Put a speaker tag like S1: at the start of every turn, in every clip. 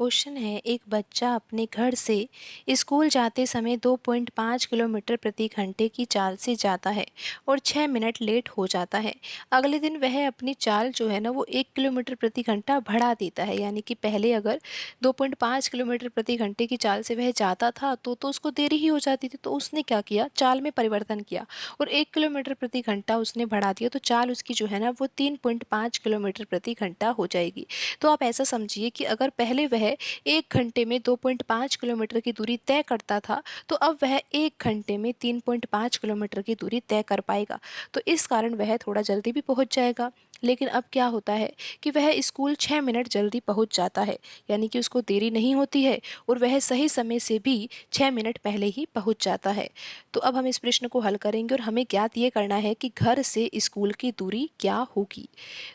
S1: Question है, एक बच्चा अपने घर से स्कूल जाते समय 2.5 किलोमीटर प्रति घंटे की चाल से जाता है और 6 मिनट लेट हो जाता है। अगले दिन वह अपनी चाल जो है ना वो 1 किलोमीटर प्रति घंटा बढ़ा देता है। यानी कि पहले अगर 2.5 किलोमीटर प्रति घंटे की चाल से वह जाता था तो उसको देरी ही हो जाती थी। तो उसने क्या किया, चाल में परिवर्तन किया और 1 किलोमीटर प्रति घंटा उसने बढ़ा दिया। तो चाल उसकी जो है ना वो 3.5 किलोमीटर प्रति घंटा हो जाएगी। तो आप ऐसा समझिए कि अगर पहले वह 1 घंटे में 2.5 किलोमीटर की दूरी तय करता था, तो अब वह 1 घंटे में 3.5 किलोमीटर की दूरी तय कर पाएगा। तो इस कारण वह थोड़ा जल्दी भी पहुंच जाएगा। लेकिन अब क्या होता है कि वह स्कूल 6 मिनट जल्दी पहुंच जाता है, यानी कि उसको देरी नहीं होती है और वह सही समय से भी 6 मिनट पहले ही पहुंच जाता है। तो अब हम इस प्रश्न को हल करेंगे और हमें ज्ञात ये करना है कि घर से स्कूल की दूरी क्या होगी।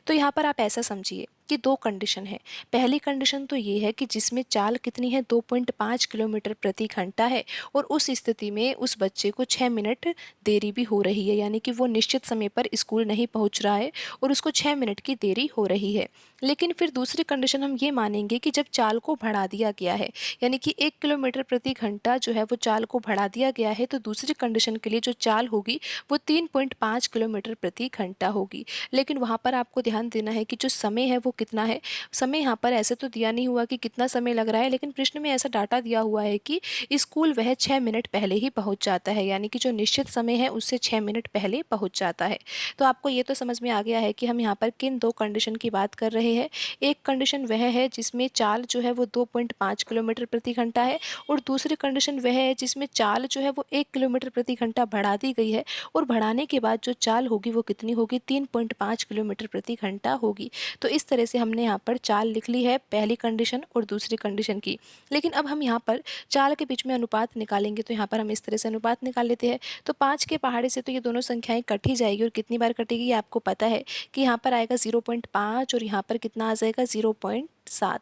S1: तो यहाँ पर आप ऐसा समझिए कि दो कंडीशन है। पहली कंडीशन तो ये है कि जिसमें चाल कितनी है, 2.5 किलोमीटर प्रति घंटा है और उस स्थिति में उस बच्चे को 6 मिनट देरी भी हो रही है, यानी कि वो निश्चित समय पर स्कूल नहीं पहुंच रहा है और उसको 6 मिनट की देरी हो रही है। लेकिन फिर दूसरी कंडीशन हम ये मानेंगे कि जब चाल को बढ़ा दिया गया है, यानी कि 1 किलोमीटर प्रति घंटा जो है वो चाल को बढ़ा दिया गया है, तो दूसरी कंडीशन के लिए जो चाल होगी वो 3.5 किलोमीटर प्रति घंटा होगी। लेकिन वहाँ पर आपको ध्यान देना है कि जो समय है वो कितना है। समय यहाँ पर ऐसे तो दिया नहीं हुआ कि कितना समय लग रहा है, लेकिन प्रश्न में ऐसा डाटा दिया हुआ है कि स्कूल वह 6 मिनट पहले ही पहुँच जाता है, यानी कि जो निश्चित समय है उससे 6 मिनट पहले पहुँच जाता है। तो आपको ये तो समझ में आ गया है कि हम यहाँ पर किन दो कंडीशन की बात कर रहे हैं। एक कंडीशन वह है जिसमें चाल जो है वो 2.5 किलोमीटर प्रति घंटा है और दूसरी कंडीशन वह है जिसमें चाल जो है वो 1 किलोमीटर प्रति घंटा बढ़ा दी गई है और बढ़ाने के बाद जो चाल होगी वो कितनी होगी, 3.5 किलोमीटर प्रति घंटा होगी। तो इस तरह से हमने यहाँ पर चाल लिख ली है, पहली कंडीशन और दूसरी कंडीशन की। लेकिन अब हम यहाँ पर चाल के बीच में अनुपात निकालेंगे, तो यहाँ पर हम इस तरह से अनुपात निकाल लेते हैं। तो 5 के पहाड़े से तो ये दोनों संख्याएं कट ही जाएगी और कितनी बार कटेगी ये आपको पता है कि यहाँ पर आएगा 0.5 और यहाँ पर कितना आ जाएगा 0.7।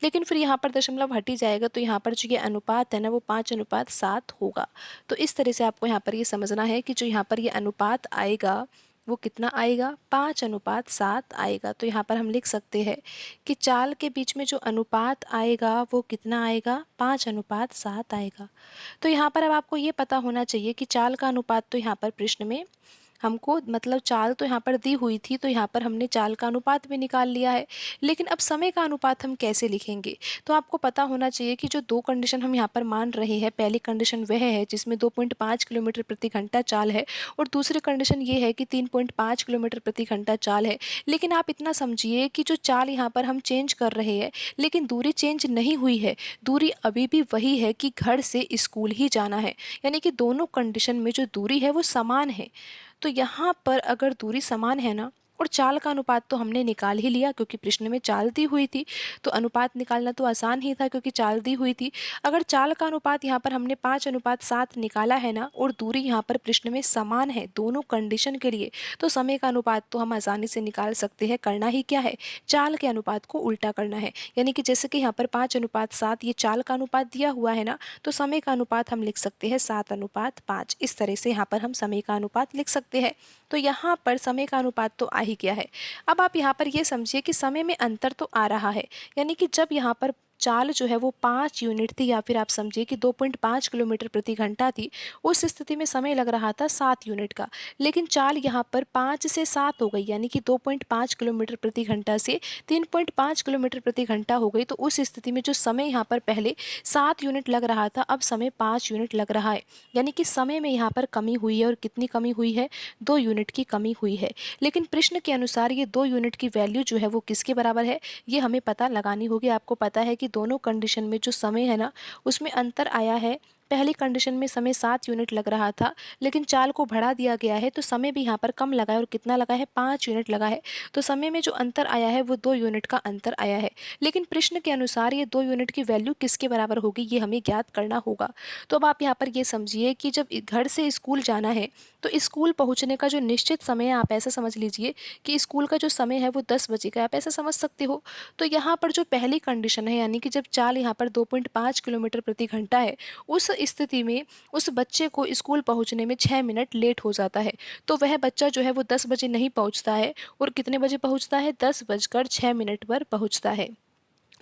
S1: लेकिन फिर यहाँ पर दशमलव हट ही जाएगा, तो यहाँ पर जो ये अनुपात है ना वो 5:7 होगा। तो इस तरह से आपको यहाँ पर ये समझना है कि जो यहाँ पर ये अनुपात आएगा वो कितना आएगा, 5:7 आएगा। तो यहाँ पर हम लिख सकते हैं कि चाल के बीच में जो अनुपात आएगा वो कितना आएगा, 5:7 आएगा। तो यहाँ पर अब आपको ये पता होना चाहिए कि चाल का अनुपात तो यहाँ पर प्रश्न में हमको मतलब चाल तो यहाँ पर दी हुई थी, तो यहाँ पर हमने चाल का अनुपात भी निकाल लिया है। लेकिन अब समय का अनुपात हम कैसे लिखेंगे, तो आपको पता होना चाहिए कि जो दो कंडीशन हम यहाँ पर मान रहे हैं, पहली कंडीशन वह है जिसमें 2.5 किलोमीटर प्रति घंटा चाल है और दूसरी कंडीशन ये है कि 3.5 किलोमीटर प्रति घंटा चाल है। लेकिन आप इतना समझिए कि जो चाल यहाँ पर हम चेंज कर रहे हैं, लेकिन दूरी चेंज नहीं हुई है, दूरी अभी भी वही है कि घर से स्कूल ही जाना है। यानी कि दोनों कंडीशन में जो दूरी है वो समान है। तो यहाँ पर अगर दूरी समान है ना, और चाल का अनुपात तो हमने निकाल ही लिया क्योंकि प्रश्न में चाल दी हुई थी, तो अनुपात निकालना तो आसान ही था क्योंकि चाल दी हुई थी। अगर चाल का अनुपात यहाँ पर हमने 5:7 निकाला है ना और दूरी यहाँ पर प्रश्न में समान है दोनों कंडीशन के लिए, तो समय का अनुपात तो हम आसानी से निकाल सकते हैं। करना ही क्या है, चाल के अनुपात को उल्टा करना है। यानी कि जैसे कि यहाँ पर 5:7 ये चाल का अनुपात दिया हुआ है ना, तो समय का अनुपात हम लिख सकते हैं 7:5। इस तरह से यहाँ पर हम समय का अनुपात लिख सकते हैं। तो यहाँ पर समय का अनुपात तो आ ही गया है। अब आप यहाँ पर ये समझिए कि समय में अंतर तो आ रहा है, यानी कि जब यहाँ पर चाल जो है वो 5 यूनिट थी या फिर आप समझिए कि 2.5 किलोमीटर प्रति घंटा थी, उस स्थिति में समय लग रहा था 7 यूनिट का। लेकिन चाल यहाँ पर 5 से 7 हो गई, यानी कि 2.5 किलोमीटर प्रति घंटा से 3.5 किलोमीटर प्रति घंटा हो गई। तो उस स्थिति में जो समय यहाँ पर पहले 7 यूनिट लग रहा था, अब समय 5 यूनिट लग रहा है। यानी कि समय में यहाँ पर कमी हुई है और कितनी कमी हुई है, 2 यूनिट की कमी हुई है। लेकिन प्रश्न के अनुसार ये 2 यूनिट की वैल्यू जो है वो किसके बराबर है, ये हमें पता लगानी होगी। आपको पता है कि दोनों कंडीशन में जो समय है ना उसमें अंतर आया है। पहली कंडीशन में समय 7 यूनिट लग रहा था, लेकिन चाल को बढ़ा दिया गया है तो समय भी यहाँ पर कम लगा है और कितना लगा है, 5 यूनिट लगा है। तो समय में जो अंतर आया है वो 2 यूनिट का अंतर आया है। लेकिन प्रश्न के अनुसार ये 2 यूनिट की वैल्यू किसके बराबर होगी ये हमें ज्ञात करना होगा। तो अब आप यहाँ पर ये समझिए कि जब घर से स्कूल जाना है तो स्कूल पहुँचने का जो निश्चित समय है, आप ऐसा समझ लीजिए कि स्कूल का जो समय है वो 10 बजे का है, आप ऐसा समझ सकते हो। तो यहाँ पर जो पहली कंडीशन है, यानी कि जब चाल यहाँ पर 2.5 किलोमीटर प्रति घंटा है, उस स्थिति में उस बच्चे को स्कूल पहुँचने में 6 मिनट लेट हो जाता है। तो वह बच्चा जो है वो 10 बजे नहीं पहुँचता है और कितने बजे पहुँचता है, 10:06 पर पहुँचता है।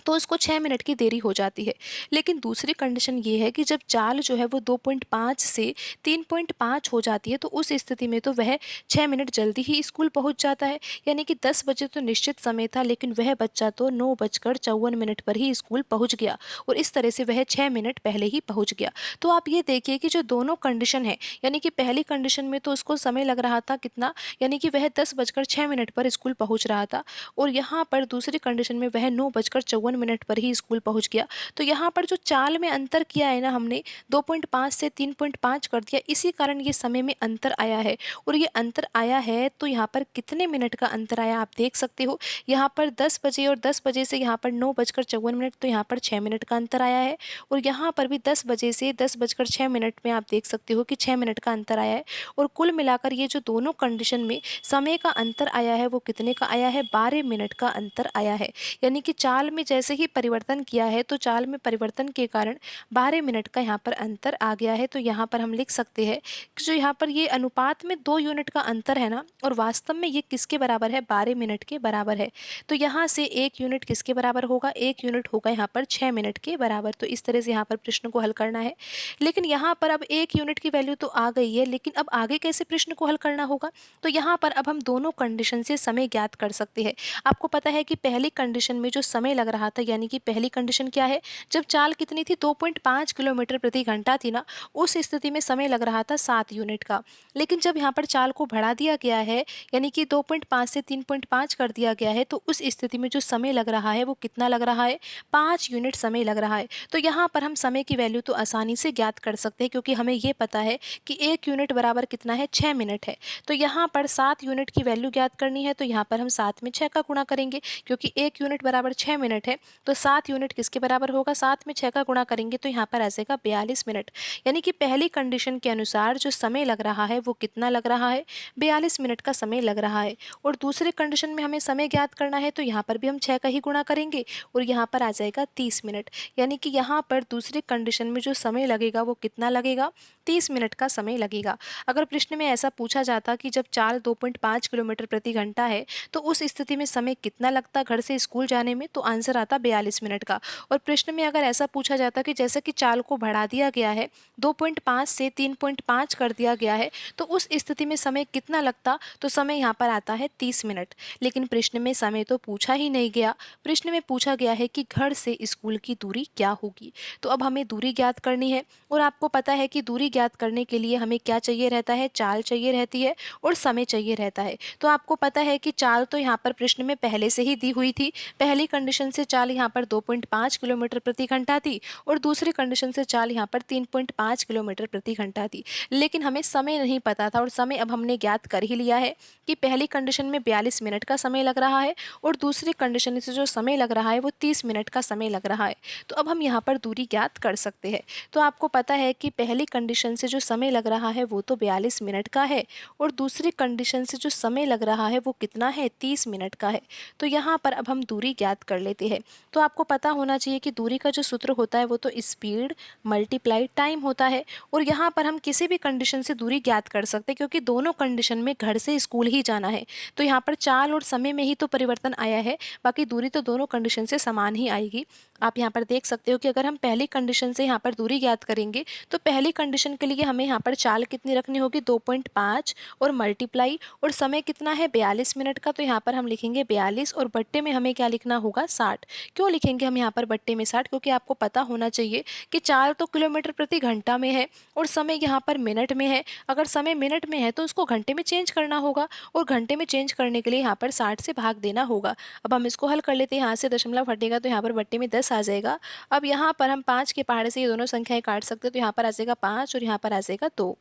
S1: तो उसको 6 मिनट की देरी हो जाती है। लेकिन दूसरी कंडीशन ये है कि जब चाल जो है वो 2.5 से 3.5 हो जाती है, तो उस स्थिति में तो वह 6 मिनट जल्दी ही स्कूल पहुंच जाता है। यानी कि 10 बजे तो निश्चित समय था, लेकिन वह बच्चा तो 9:54 पर ही स्कूल पहुंच गया और इस तरह से वह 6 मिनट पहले ही पहुंच गया। तो आप ये देखिए कि जो दोनों कंडीशन है, यानी कि पहली कंडीशन में तो उसको समय लग रहा था कितना, यानी कि वह 10:06 पर स्कूल पहुंच रहा था, और यहाँ पर दूसरी कंडीशन में वह 9:54 पर ही स्कूल पहुंच गया। तो यहाँ पर जो चाल में अंतर किया है ना हमने, 2.5 से 3.5 कर दिया, इसी कारण ये समय में अंतर आया है। और ये अंतर आया है तो यहाँ पर कितने मिनट का अंतर आया आप देख सकते हो। यहाँ पर 10 बजे और 10 बजे से यहाँ पर 9:54, तो यहाँ पर 6 मिनट का अंतर आया है। और यहाँ पर भी 10 बजे से 10:06 में आप देख सकते हो कि 6 मिनट का अंतर आया है। और कुल मिलाकर ये जो दोनों कंडीशन में समय का अंतर आया है वो कितने का आया है, 12 मिनट का अंतर आया है। यानी कि चाल में जैसे ही परिवर्तन किया है, तो चाल में परिवर्तन के कारण 12 मिनट का यहाँ पर अंतर आ गया है। तो यहाँ पर हम लिख सकते हैं कि जो यहाँ पर ये अनुपात में 2 यूनिट का अंतर है ना, और वास्तव में ये किसके बराबर है, 12 मिनट के बराबर है। तो यहाँ से 1 यूनिट किसके बराबर होगा, 1 यूनिट होगा यहाँ पर 6 मिनट के बराबर। तो इस तरह से यहाँ पर प्रश्न को हल करना है। लेकिन यहाँ पर अब 1 यूनिट की वैल्यू तो आ गई है, लेकिन अब आगे कैसे प्रश्न को हल करना होगा। तो यहाँ पर अब हम दोनों कंडीशन से समय ज्ञात कर सकते हैं। आपको पता है कि पहली कंडीशन में जो समय लग रहा था, यानी कि पहली कंडीशन क्या है, जब चाल कितनी थी, 2.5 किलोमीटर प्रति घंटा थी ना, उस स्थिति में समय लग रहा था 7 यूनिट का। लेकिन जब यहाँ पर चाल को बढ़ा दिया गया है, यानी कि 2.5 से 3.5 कर दिया गया है, तो उस स्थिति में जो समय लग रहा है वो कितना लग रहा है, 5 यूनिट समय लग रहा है। तो यहाँ पर हम समय की वैल्यू तो आसानी से ज्ञात कर सकते हैं, क्योंकि हमें ये पता है कि 1 यूनिट बराबर कितना है, 6 मिनट है। तो यहाँ पर 7 यूनिट की वैल्यू ज्ञात करनी है, तो यहाँ पर हम 7 में 6 का गुणा करेंगे, क्योंकि 1 यूनिट बराबर 6 मिनट है। तो 7 यूनिट किसके बराबर होगा, 7 में 6 का गुणा करेंगे तो यहाँ पर आ जाएगा 42 मिनट। यानी कि पहली कंडीशन के अनुसार जो समय लग रहा है वो कितना लग रहा है, 42 मिनट का समय लग रहा है। और दूसरे कंडीशन में हमें समय ज्ञात करना है, तो यहाँ पर भी हम 6 का ही गुणा करेंगे और यहाँ पर आ जाएगा 30 मिनट। यानी कि यहाँ पर दूसरे कंडीशन में जो समय लगेगा वो कितना लगेगा, 30 मिनट का समय लगेगा। अगर प्रश्न में ऐसा पूछा जाता कि जब चाल 2.5 किलोमीटर प्रति घंटा है, तो उस स्थिति में समय कितना लगता घर से स्कूल जाने में, तो आंसर आता 42 मिनट का। और प्रश्न में अगर ऐसा पूछा जाता कि जैसे कि चाल को बढ़ा दिया गया है, 2.5 से 3.5 कर दिया गया है, तो उस स्थिति में समय कितना लगता, तो समय यहाँ पर आता है 30 मिनट। लेकिन प्रश्न में समय तो पूछा ही नहीं गया, प्रश्न में पूछा गया है कि घर से स्कूल की दूरी क्या होगी। तो अब हमें दूरी ज्ञात करनी है, और आपको पता है कि दूरी ज्ञात करने के लिए हमें क्या चाहिए रहता है, चाल चाहिए रहती है और समय चाहिए रहता है। तो आपको पता है कि चाल तो यहाँ पर प्रश्न में पहले से ही दी हुई थी। पहली कंडीशन से चाल यहाँ पर 2.5 किलोमीटर प्रति घंटा थी, और दूसरी कंडीशन से चाल यहाँ पर 3.5 किलोमीटर प्रति घंटा थी। लेकिन हमें समय नहीं पता था, और समय अब हमने ज्ञात कर ही लिया है कि पहली कंडीशन में 42 मिनट का समय लग रहा है, और दूसरी कंडीशन से जो समय लग रहा है वो 30 मिनट का समय लग रहा है। तो अब हम यहाँ पर दूरी ज्ञात कर सकते हैं। तो आपको पता है कि पहली कंडीशन से जो समय लग रहा है वो तो 42 मिनट का है, और दूसरी कंडीशन से जो समय लग रहा है वो कितना है, 30 मिनट का है। तो यहाँ पर अब हम दूरी ज्ञात कर लेते हैं। तो आपको पता होना चाहिए कि दूरी का जो सूत्र होता है वो तो स्पीड मल्टीप्लाई टाइम होता है। और यहाँ पर हम किसी भी कंडीशन से दूरी ज्ञात कर सकते हैं, क्योंकि दोनों कंडीशन में घर से स्कूल ही जाना है। तो यहाँ पर चाल और समय में ही तो परिवर्तन आया है, बाकी दूरी तो दोनों कंडीशन से समान ही आएगी। आप यहाँ पर देख सकते हो कि अगर हम पहली कंडीशन से यहाँ पर दूरी ज्ञात करेंगे, तो पहली कंडीशन के लिए हमें यहाँ पर चाल कितनी रखनी होगी, 2.5 और मल्टीप्लाई, और समय कितना है, 42 मिनट का। तो यहाँ पर हम लिखेंगे 42, और बट्टे में हमें क्या लिखना होगा, 60। क्यों लिखेंगे हम यहाँ पर बट्टे में 60, क्योंकि आपको पता होना चाहिए कि चाल तो किलोमीटर प्रति घंटा में है और समय यहाँ पर मिनट में है। अगर समय मिनट में है तो उसको घंटे में चेंज करना होगा, और घंटे में चेंज करने के लिए यहाँ पर 60 से भाग देना होगा। अब हम इसको हल कर लेते हैं, यहाँ से दशमलव हटेगा तो यहाँ पर बट्टे में 10 आ जाएगा। अब यहाँ पर हम 5 के पहाड़े से ये दोनों संख्याएं काट सकते हैं, तो यहाँ पर आ जाएगा 5 और यहाँ पर आ जाएगा 2।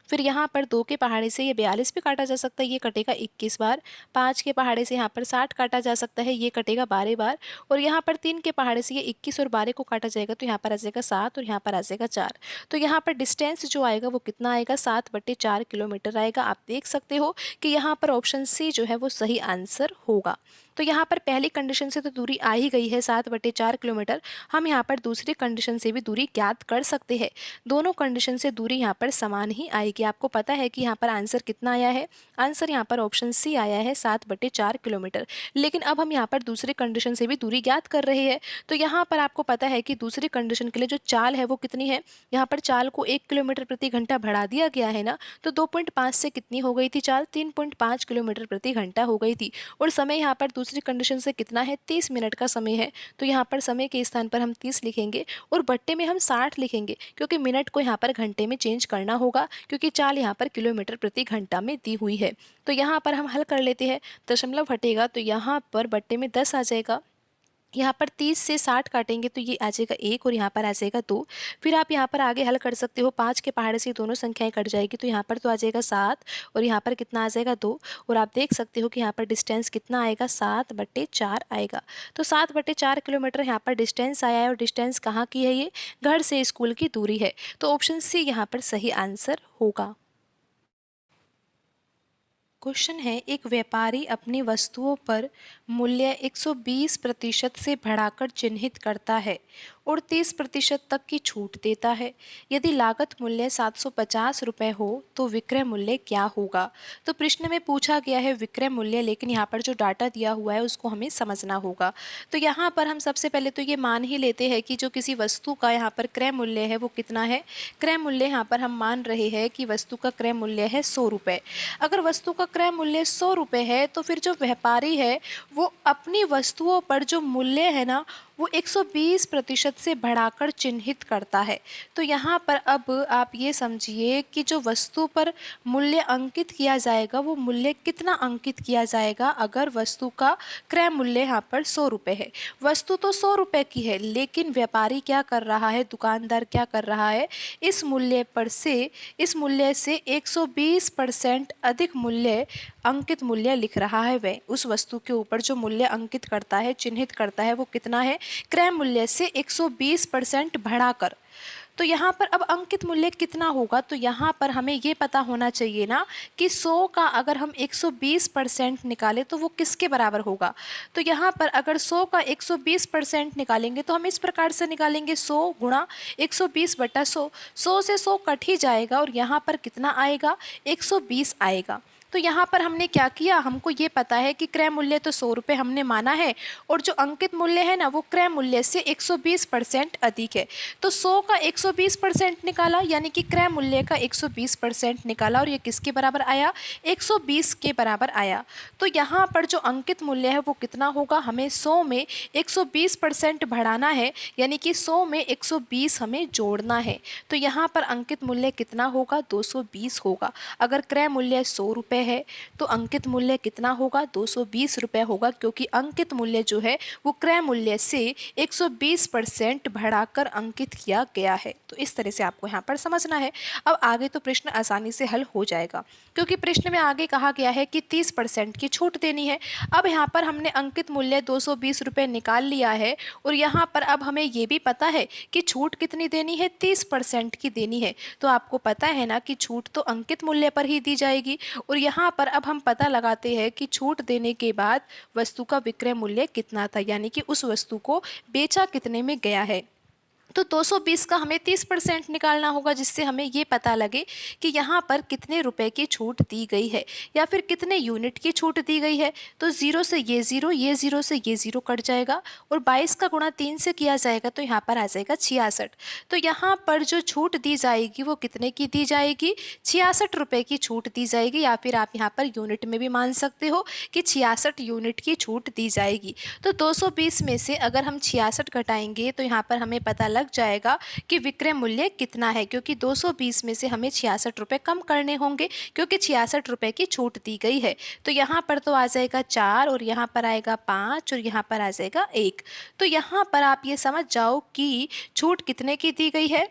S1: फिर यहाँ पर 2 के पहाड़े से ये 42 भी काटा जा सकता है, ये कटेगा 21 बार। 5 के पहाड़े से यहाँ पर 60 काटा जा सकता है, ये कटेगा 12 बार। और यहाँ पर 3 के पहाड़े से ये 21 और 12 को काटा जाएगा, तो यहाँ पर आ जाएगा 7 और यहाँ पर आ जाएगा 4। तो यहाँ पर डिस्टेंस जो आएगा वो कितना आएगा, 7/4 किलोमीटर आएगा। आप देख सकते हो कि यहाँ पर ऑप्शन सी जो है वो सही आंसर होगा। तो यहाँ पर पहली कंडीशन से तो दूरी आ ही गई है 7/4 किलोमीटर। हम यहाँ पर दूसरी कंडीशन से भी दूरी ज्ञात कर सकते हैं। दोनों कंडीशन से दूरी यहाँ पर समान ही आएगी। आपको पता है कि यहाँ पर आंसर कितना आया है? आंसर यहाँ पर ऑप्शन सी आया है 7/4 किलोमीटर। लेकिन अब हम यहाँ पर दूसरी कंडीशन से भी दूरी ज्ञात कर रहे हैं। तो यहाँ पर आपको पता है कि दूसरी कंडीशन के लिए जो चाल है वो कितनी है? यहाँ पर चाल को 1 किलोमीटर प्रति घंटा बढ़ा दिया गया है ना, तो 2.5 से कितनी हो गई थी चाल? 3.5 किलोमीटर प्रति घंटा हो गई थी। और समय यहाँ पर दूसरी कंडीशन से कितना है? 30 मिनट का समय है। तो यहाँ पर समय के स्थान पर हम 30 लिखेंगे और बट्टे में हम 60 लिखेंगे, क्योंकि मिनट को यहाँ पर घंटे में चेंज करना होगा, क्योंकि चाल यहाँ पर किलोमीटर प्रति घंटा में दी हुई है। तो यहाँ पर हम हल कर लेते हैं। दशमलव हटेगा तो यहाँ पर बट्टे में 10 आ जाएगा। यहाँ पर 30 से 60 काटेंगे तो ये आ जाएगा 1 और यहाँ पर आ जाएगा 2। फिर आप यहाँ पर आगे हल कर सकते हो। 5 के पहाड़े से दोनों संख्याएं कट जाएगी तो यहाँ पर तो आ जाएगा 7 और यहाँ पर कितना आ जाएगा 2। और आप देख सकते हो कि यहाँ पर डिस्टेंस कितना आएगा? 7/4 आएगा। तो 7/4 किलोमीटर यहाँ पर डिस्टेंस आया है। और डिस्टेंस कहाँ की है? ये घर से स्कूल की दूरी है। तो ऑप्शन सी यहाँ पर सही आंसर होगा। क्वेश्चन है, एक व्यापारी अपनी वस्तुओं पर मूल्य 120% से बढ़ाकर चिन्हित करता है और 30% तक की छूट देता है। यदि लागत मूल्य 750 रुपये हो तो विक्रय मूल्य क्या होगा? तो प्रश्न में पूछा गया है विक्रय मूल्य, लेकिन यहाँ पर जो डाटा दिया हुआ है उसको हमें समझना होगा। तो यहाँ पर हम सबसे पहले तो ये मान ही लेते हैं कि जो किसी वस्तु का यहाँ पर क्रय मूल्य है वो कितना है? क्रय मूल्य यहाँ पर हम मान रहे हैं कि वस्तु का क्रय मूल्य है 100 रुपये। अगर वस्तु का क्रय मूल्य 100 रुपये है तो फिर जो व्यापारी है वो अपनी वस्तुओं पर जो मूल्य है ना वो 120% से बढ़ाकर चिन्हित करता है। तो यहाँ पर अब आप ये समझिए कि जो वस्तु पर मूल्य अंकित किया जाएगा वो मूल्य कितना अंकित किया जाएगा? अगर वस्तु का क्रय मूल्य यहाँ पर 100 रुपये है, वस्तु तो 100 रुपये की है, लेकिन व्यापारी क्या कर रहा है, दुकानदार क्या कर रहा है, इस मूल्य से 120% अधिक मूल्य अंकित मूल्य लिख रहा है। वह उस वस्तु के ऊपर जो मूल्य अंकित करता है, चिन्हित करता है, वो कितना है? क्रय मूल्य से 120% बढ़ाकर। तो यहाँ पर अब अंकित मूल्य कितना होगा? तो यहाँ पर हमें ये पता होना चाहिए ना कि 100 का अगर हम 120% निकालें तो वो किसके बराबर होगा? तो यहाँ पर अगर 100 का 120% निकालेंगे तो हम इस प्रकार से निकालेंगे 100 गुणा 120/100। 100 से 100 कट ही जाएगा और यहाँ पर कितना आएगा? 120 आएगा। तो यहाँ पर हमने क्या किया? हमको ये पता है कि क्रय मूल्य तो 100 रुपये हमने माना है और जो अंकित मूल्य है ना वो क्रय मूल्य से 120% अधिक है। तो 100 का 120% निकाला, यानी कि क्रय मूल्य का 120% निकाला और ये किसके बराबर आया? 120 के बराबर आया। तो यहाँ पर जो अंकित मूल्य है वो कितना होगा? हमें 100 में 120% बढ़ाना है, यानी कि 100 में 120 हमें जोड़ना है। तो यहाँ पर अंकित मूल्य कितना होगा? 220 होगा। अगर क्रय मूल्य 100 रुपये है तो अंकित मूल्य कितना होगा? 220 रुपये होगा, क्योंकि अंकित मूल्य जो है वो क्रय मूल्य से 120% बढ़ाकर अंकित किया गया है। तो इस तरह से आपको यहाँ पर समझना है। अब आगे तो प्रश्न आसानी से हल हो जाएगा, क्योंकि प्रश्न में आगे कहा गया है कि 30% की छूट देनी है। अब यहाँ पर हमने अंकित मूल्य 220 रुपये निकाल लिया है और यहाँ पर अब हमें ये भी पता है कि छूट कितनी देनी है? 30% की देनी है। तो आपको पता है ना कि छूट तो अंकित मूल्य पर ही दी जाएगी। और यहाँ पर अब हम पता लगाते हैं कि छूट देने के बाद वस्तु का विक्रय मूल्य कितना था, यानी कि उस वस्तु को बेचा कितने में गया है। तो 220 का हमें 30% निकालना होगा, जिससे हमें ये पता लगे कि यहाँ पर कितने रुपए की छूट दी गई है या फिर कितने यूनिट की छूट दी गई है। तो 0 से ये 0, ये 0 से ये 0 कट जाएगा और 22 का गुणा 3 से किया जाएगा तो यहाँ पर आ जाएगा 66। तो यहाँ पर जो छूट दी जाएगी वो कितने की दी जाएगी? 66 रुपये की छूट दी जाएगी, या फिर आप यहाँ पर यूनिट में भी मान सकते हो कि 66 यूनिट की छूट दी जाएगी। तो 220 में से अगर हम 66 घटाएंगे तो यहाँ पर हमें पता लग जाएगा कि विक्रय मूल्य कितना है, क्योंकि 220 में से हमें 66 रुपये कम करने होंगे, क्योंकि 66 रुपये की छूट दी गई है। तो यहाँ पर तो आ जाएगा 4 और यहाँ पर आएगा 5 और यहाँ पर आ जाएगा 1। तो यहाँ पर आप ये समझ जाओ कि छूट कितने की दी गई है?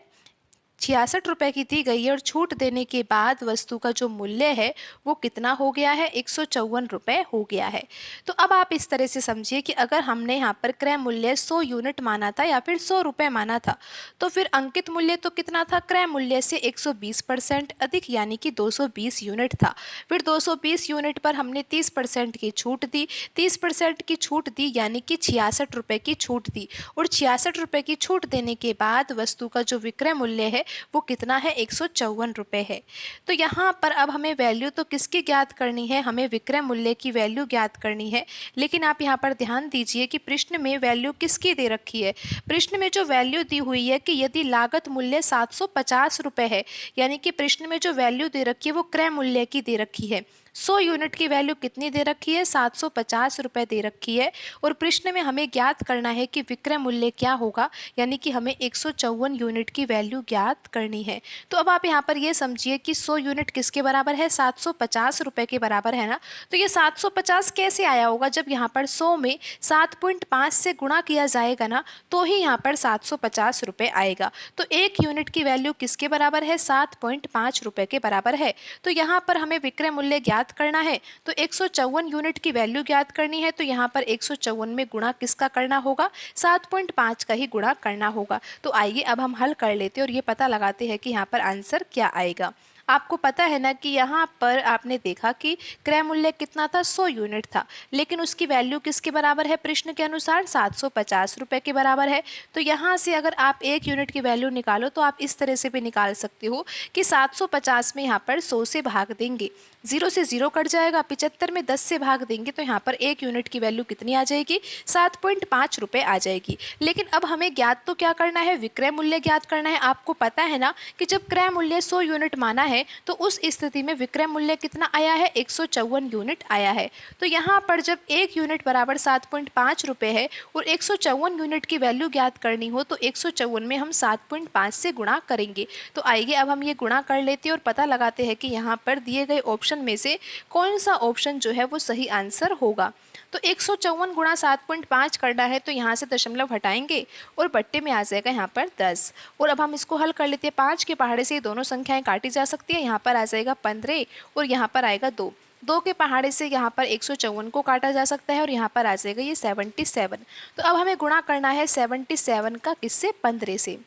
S1: ₹66 की दी गई है और छूट देने के बाद वस्तु का जो मूल्य है वो कितना हो गया है, ₹154 हो गया है। तो अब आप इस तरह से समझिए कि अगर हमने यहाँ पर क्रय मूल्य 100 यूनिट माना था या फिर ₹100 माना था, तो फिर अंकित मूल्य तो कितना था, क्रय मूल्य से 120% अधिक यानी कि 220 यूनिट था। फिर 220 यूनिट पर हमने 30% की छूट दी, 30% की छूट दी यानी कि ₹66 की छूट दी, और ₹66 की छूट देने के बाद वस्तु का जो विक्रय मूल्य है वो कितना है, ₹154 है। तो यहाँ पर अब हमें वैल्यू तो किसकी ज्ञात करनी है, हमें विक्रय मूल्य की वैल्यू ज्ञात करनी है। लेकिन आप यहाँ पर ध्यान दीजिए कि प्रश्न में वैल्यू किसकी दे रखी है। प्रश्न में जो वैल्यू दी हुई है कि यदि लागत मूल्य ₹750 है, यानी कि प्रश्न में जो वैल्यू दे रखी है वो क्रय मूल्य की दे रखी है। 100 यूनिट की वैल्यू कितनी दे रखी है, ₹750 दे रखी है, और प्रश्न में हमें ज्ञात करना है कि विक्रय मूल्य क्या होगा, यानी कि हमें 154 यूनिट की वैल्यू ज्ञात करनी है। तो अब आप यहाँ पर ये समझिए कि 100 यूनिट किसके बराबर है, ₹750 के बराबर है ना। तो ये 750 कैसे आया होगा, जब यहाँ पर 100 में 7.5 से गुणा किया जाएगा ना, तो ही यहाँ पर ₹750 आएगा। तो एक यूनिट की वैल्यू किसके बराबर है, ₹7.5 के बराबर है। तो यहाँ पर हमें विक्रय मूल्य ज्ञात करना है, तो 154 यूनिट की वैल्यू ज्ञात करनी है। तो यहाँ पर 154 में गुणा किसका करना होगा, 7.5 का ही गुणा करना होगा। तो आइए अब हम हल कर लेते हैं और ये पता लगाते हैं कि यहाँ पर आंसर क्या आएगा। आपको पता है ना कि यहाँ पर आपने देखा कि क्रय मूल्य कितना था, 100 यूनिट था, लेकिन उसकी वैल्यू किसके बराबर है, प्रश्न के अनुसार ₹750 के बराबर है। तो यहाँ से अगर आप एक यूनिट की वैल्यू निकालो तो आप इस तरह से भी निकाल सकते हो कि 750 में यहाँ पर 100 से भाग देंगे, 0 से 0 कट जाएगा, 75 में 10 से भाग देंगे तो यहाँ पर एक यूनिट की वैल्यू कितनी आ जाएगी, ₹7.5 आ जाएगी। लेकिन अब हमें ज्ञात तो क्या करना है, विक्रय मूल्य ज्ञात करना है। आपको पता है ना कि जब क्रय मूल्य 100 यूनिट माना है तो उस स्थिति में विक्रय मूल्य कितना आया है, 154 यूनिट आया है। तो यहाँ पर जब एक यूनिट बराबर ₹7.5 है और 154 यूनिट की वैल्यू ज्ञात करनी हो तो 154 में हम 7.5 से गुणा करेंगे। तो आइए अब हम ये गुणा कर लेते हैं और पता लगाते हैं कि यहाँ पर दिए गए ऑप्शन में से कौन सा ऑप्शन जो है वो सही आंसर होगा। तो 154 गुणा 7.5 करना है, तो यहाँ से दशमलव हटाएंगे और बट्टे में आ जाएगा यहाँ पर 10। और अब हम इसको हल कर लेते हैं, 5 के पहाड़े से ये दोनों संख्याएं काटी जा सकती है। यहाँ पर आ जाएगा 15 और यहाँ पर आएगा 2। 2 के पहाड़े से यहाँ पर 154 को काटा जा सकता है और यहाँ पर आ जाएगा ये 77। तो अब हमें गुणा करना है 77 का किससे, 15 से।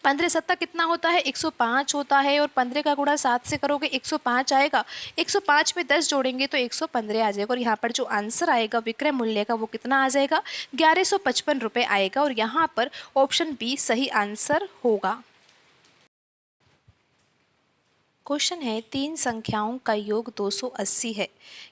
S1: 15 सत्ता कितना होता है, 105 होता है, और 15 का गुणा 7 से करोगे 105 आएगा। 105 में 10 जोड़ेंगे तो 115 आ जाएगा, और यहाँ पर जो आंसर आएगा विक्रय मूल्य का वो कितना आ जाएगा, ₹1155 आएगा, और यहाँ पर ऑप्शन बी सही आंसर होगा। क्वेश्चन है, तीन संख्याओं का योग 280 है।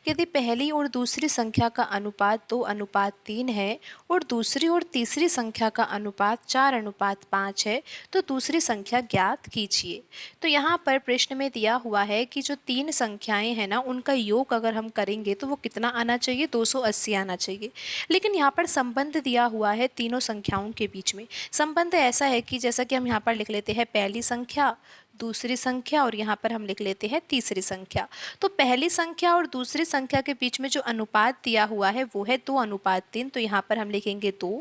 S1: यदि पहली और दूसरी संख्या का अनुपात 2:3 है और दूसरी और तीसरी संख्या का अनुपात 4:5 है, तो दूसरी संख्या ज्ञात कीजिए। तो यहाँ पर प्रश्न में दिया हुआ है कि जो तीन संख्याएं हैं ना, उनका योग अगर हम करेंगे तो वो कितना आना चाहिए, 280 आना चाहिए। लेकिन यहाँ पर संबंध दिया हुआ है तीनों संख्याओं के बीच में। संबंध ऐसा है कि जैसा कि हम यहाँ पर लिख लेते हैं पहली संख्या, दूसरी संख्या, और यहाँ पर हम लिख लेते हैं तीसरी संख्या। तो पहली संख्या और दूसरी संख्या के बीच में जो अनुपात दिया हुआ है वो है 2:3। तो यहाँ पर हम लिखेंगे 2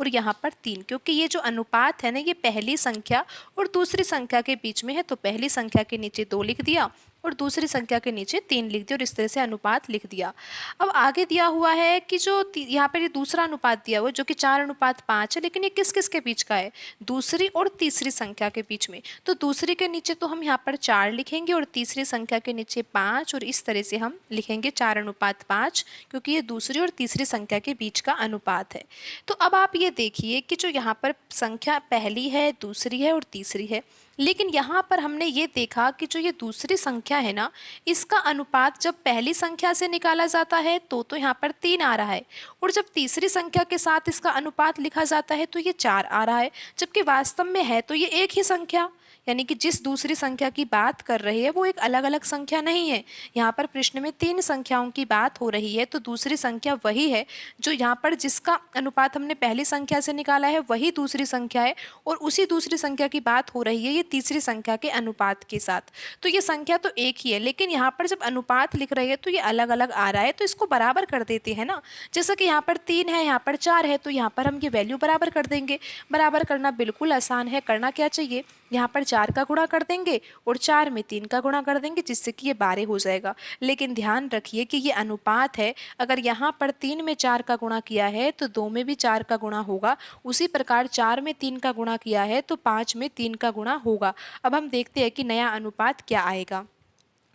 S1: और यहाँ पर 3, क्योंकि ये जो अनुपात है ना, ये पहली संख्या और दूसरी संख्या के बीच में है। तो पहली संख्या के नीचे 2 लिख दिया और दूसरी संख्या के नीचे 3 लिख दिया और इस तरह से अनुपात लिख दिया। अब आगे दिया हुआ है कि जो यहाँ पर ये दूसरा अनुपात दिया हुआ है जो कि 4:5 है, लेकिन ये किस किस के बीच का है, दूसरी और तीसरी संख्या के बीच में। तो दूसरी के नीचे तो हम यहाँ पर 4 लिखेंगे और तीसरी संख्या के नीचे 5, और इस तरह से हम लिखेंगे 4:5, क्योंकि ये दूसरी और तीसरी संख्या के बीच का अनुपात है। तो अब आप ये देखिए कि जो यहाँ पर संख्या पहली है, दूसरी है और तीसरी है, लेकिन यहाँ पर हमने ये देखा कि जो ये दूसरी संख्या है ना, इसका अनुपात जब पहली संख्या से निकाला जाता है तो यहाँ पर 3 आ रहा है, और जब तीसरी संख्या के साथ इसका अनुपात लिखा जाता है तो ये 4 आ रहा है, जबकि वास्तव में है तो ये एक ही संख्या, यानी कि जिस दूसरी संख्या की बात कर रही है वो एक अलग अलग संख्या नहीं है। यहाँ पर प्रश्न में 3 संख्याओं की बात हो रही है, तो दूसरी संख्या वही है जो यहाँ पर जिसका अनुपात हमने पहली संख्या से निकाला है वही दूसरी संख्या है, और उसी दूसरी संख्या की बात हो रही है ये तीसरी संख्या के अनुपात के साथ। तो ये संख्या तो एक ही है, लेकिन यहाँ पर जब अनुपात लिख रही है तो ये अलग अलग आ रहा है, तो इसको बराबर कर देते हैं ना। जैसा कि यहाँ पर 3 है, यहाँ पर 4 है, तो यहाँ पर हम ये वैल्यू बराबर कर देंगे। बराबर करना बिल्कुल आसान है। करना क्या चाहिए, यहाँ पर पर 4 का गुणा कर देंगे और 4 में 3 का गुणा कर देंगे, जिससे कि ये 12 हो जाएगा। लेकिन ध्यान रखिए कि ये अनुपात है, अगर यहाँ पर 3 में 4 का गुणा किया है तो 2 में भी 4 का गुणा होगा। उसी प्रकार 4 में 3 का गुणा किया है तो 5 में 3 का गुणा होगा। अब हम देखते हैं कि नया अनुपात क्या आएगा।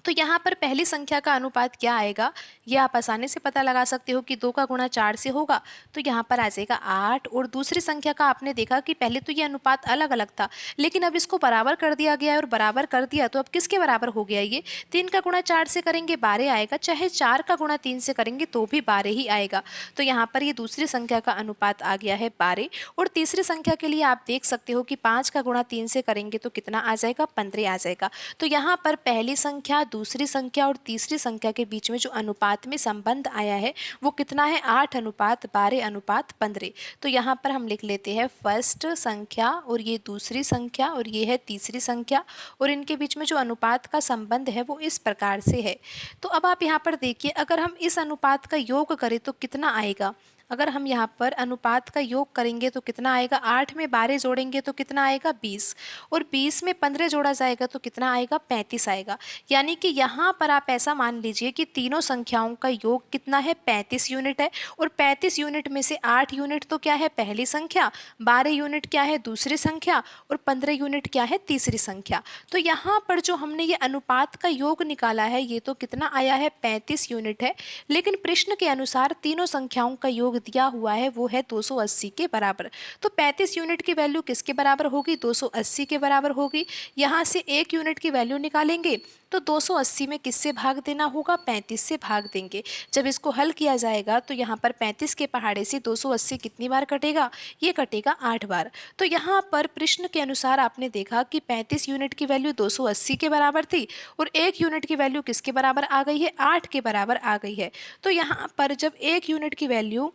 S1: तो यहाँ पर पहली संख्या का अनुपात क्या आएगा, ये आप आसानी से पता लगा सकते हो कि 2 का गुणा 4 से होगा, तो यहाँ पर आ जाएगा 8। और दूसरी संख्या का आपने देखा कि पहले तो ये अनुपात अलग अलग था, लेकिन अब इसको बराबर कर दिया गया है और बराबर कर दिया तो अब किसके बराबर हो गया ये, 3 का गुणा 4 से करेंगे 12 आएगा, चाहे 4 का गुणा 3 से करेंगे तो भी 12 ही आएगा। तो यहाँ पर ये दूसरी संख्या का अनुपात आ गया है 12। और तीसरी संख्या के लिए आप देख सकते हो कि 5 का गुणा 3 से करेंगे तो कितना आ जाएगा, 15 आ जाएगा। तो यहाँ पर पहली संख्या, दूसरी संख्या और तीसरी संख्या के बीच में जो अनुपात में संबंध आया है वो कितना है, 8:12:15। तो यहाँ पर हम लिख लेते हैं फर्स्ट संख्या और ये दूसरी संख्या और ये है तीसरी संख्या, और इनके बीच में जो अनुपात का संबंध है वो इस प्रकार से है। तो अब आप यहाँ पर देखिए, अगर हम इस अनुपात का योग करें तो कितना आएगा। अगर हम यहाँ पर अनुपात का योग करेंगे तो कितना आएगा, 8 में 12 जोड़ेंगे तो कितना आएगा, 20, और 20 में 15 जोड़ा जाएगा तो कितना आएगा, 35 आएगा। यानी कि यहाँ पर आप ऐसा मान लीजिए कि तीनों संख्याओं का योग कितना है, 35 यूनिट है। और 35 यूनिट में से 8 यूनिट तो क्या है, पहली संख्या, 12 यूनिट क्या है, दूसरी संख्या, और 15 यूनिट क्या है, तीसरी संख्या। तो यहाँ पर जो हमने ये अनुपात का योग निकाला है ये तो कितना आया है, 35 यूनिट है। लेकिन प्रश्न के अनुसार तीनों संख्याओं का योग दिया हुआ है वो है 280 के बराबर। तो 35 यूनिट की वैल्यू किसके बराबर होगी, 280 के बराबर होगी। यहाँ से 1 यूनिट की वैल्यू निकालेंगे तो 280 में किससे भाग देना होगा, 35 से भाग देंगे। जब इसको हल किया जाएगा तो यहाँ पर 35 के पहाड़े से 280 कितनी बार कटेगा, ये कटेगा 8 बार। तो यहाँ पर प्रश्न के अनुसार आपने देखा कि 35 यूनिट की वैल्यू 280 के बराबर थी और 1 यूनिट की वैल्यू किसके बराबर आ गई है, 8 के बराबर आ गई है। तो यहाँ पर जब 1 यूनिट की वैल्यू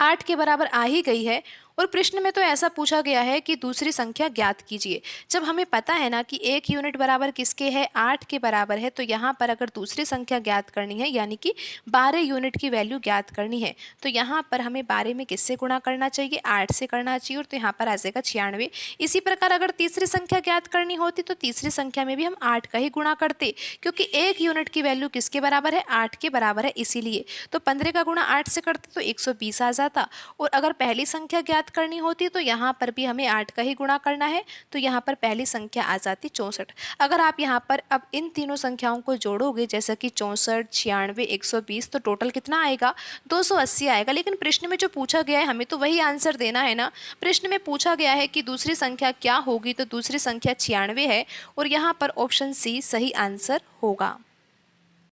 S1: 8 के बराबर आ ही गई है और प्रश्न में तो ऐसा पूछा गया है कि दूसरी संख्या ज्ञात कीजिए। जब हमें पता है ना कि 1 यूनिट बराबर किसके है, 8 के बराबर है, तो यहाँ पर अगर दूसरी संख्या ज्ञात करनी है यानी कि 12 यूनिट की वैल्यू ज्ञात करनी है तो यहाँ पर हमें 12 में किससे गुणा करना चाहिए, 8 से करना चाहिए, और तो यहाँ पर आ जाएगा 96। इसी प्रकार अगर तीसरी संख्या ज्ञात करनी होती तो तीसरी संख्या में भी हम 8 का ही गुणा करते, क्योंकि 1 यूनिट की वैल्यू किसके बराबर है, 8 के बराबर है, इसीलिए। तो 15 का गुणा 8 से करते तो 120 आ जाता। और अगर पहली संख्या ज्ञात करनी होती तो यहाँ पर भी हमें 8 का ही गुणा करना है, तो यहाँ पर पहली संख्या आ जाती 64। अगर आप यहाँ पर अब इन तीनों संख्याओं को जोड़ोगे जैसा कि 64, 96, 120, तो टोटल कितना आएगा, 280 आएगा। लेकिन प्रश्न में जो पूछा गया है हमें तो वही आंसर देना है ना। प्रश्न में पूछा गया है कि दूसरी संख्या क्या होगी, तो दूसरी संख्या 96 है और यहाँ पर ऑप्शन सी सही आंसर होगा।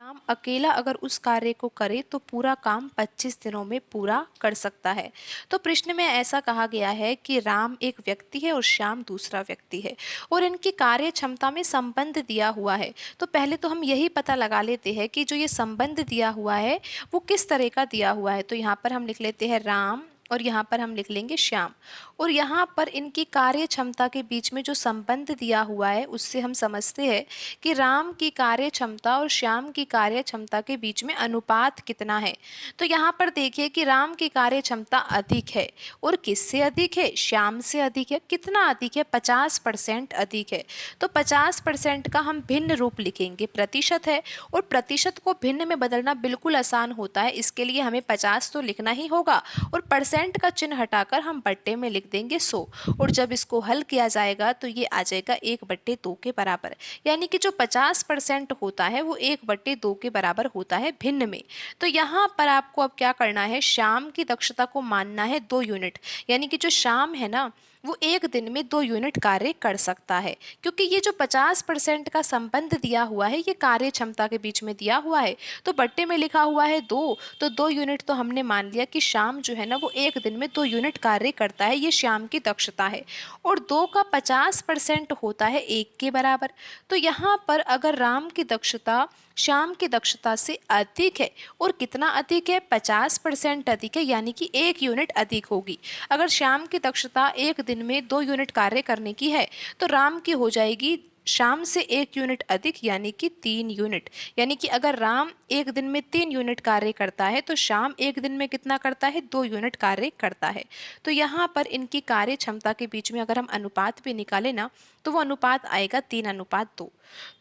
S1: राम अकेला अगर उस कार्य को करे तो पूरा काम 25 दिनों में पूरा कर सकता है। तो प्रश्न में ऐसा कहा गया है कि राम एक व्यक्ति है और श्याम दूसरा व्यक्ति है और इनकी कार्य क्षमता में संबंध दिया हुआ है। तो पहले तो हम यही पता लगा लेते हैं कि जो ये संबंध दिया हुआ है वो किस तरह का दिया हुआ है। तो यहाँ पर हम लिख लेते हैं राम और यहाँ पर हम लिख लेंगे श्याम, और यहाँ पर इनकी कार्य क्षमता के बीच में जो संबंध दिया हुआ है उससे हम समझते हैं कि राम की कार्य क्षमता और श्याम की कार्य क्षमता के बीच में अनुपात कितना है। तो यहाँ पर देखिए कि राम की कार्य क्षमता अधिक है और किससे अधिक है, श्याम से अधिक है। कितना अधिक है, 50% अधिक है। तो 50% का हम भिन्न रूप लिखेंगे, प्रतिशत है और प्रतिशत को भिन्न में बदलना बिल्कुल आसान होता है, इसके लिए हमें 50 तो लिखना ही होगा और परसेंट का चिन्ह हटाकर हम बट्टे में लिख देंगे 100। और जब इसको हल किया जाएगा तो ये आ जाएगा 1/2 के बराबर, यानी कि जो 50% होता है वो 1/2 के बराबर होता है भिन्न में। तो यहाँ पर आपको अब क्या करना है, श्याम की दक्षता को मानना है 2 यूनिट, यानी कि जो श्याम है ना वो एक दिन में 2 यूनिट कार्य कर सकता है, क्योंकि ये जो 50% का संबंध दिया हुआ है ये कार्य क्षमता के बीच में दिया हुआ है। तो बट्टे में लिखा हुआ है 2, तो 2 यूनिट तो हमने मान लिया कि श्याम जो है ना वो एक दिन में 2 यूनिट कार्य करता है, ये श्याम की दक्षता है। और 2 का 50% होता है 1 के बराबर। तो यहाँ पर अगर राम की दक्षता श्याम की दक्षता से अधिक है, और कितना अधिक है, 50% अधिक है, यानी कि 1 यूनिट अधिक होगी। अगर श्याम की दक्षता एक दिन में 2 यूनिट कार्य करने की है तो राम की हो जाएगी शाम से 1 यूनिट अधिक यानी कि 3 यूनिट। यानी कि अगर राम एक दिन में 3 यूनिट कार्य करता है तो शाम एक दिन में कितना करता है, 2 यूनिट कार्य करता है। तो यहाँ पर इनकी कार्य क्षमता के बीच में अगर हम अनुपात भी निकालें ना, तो वो अनुपात आएगा 3:2।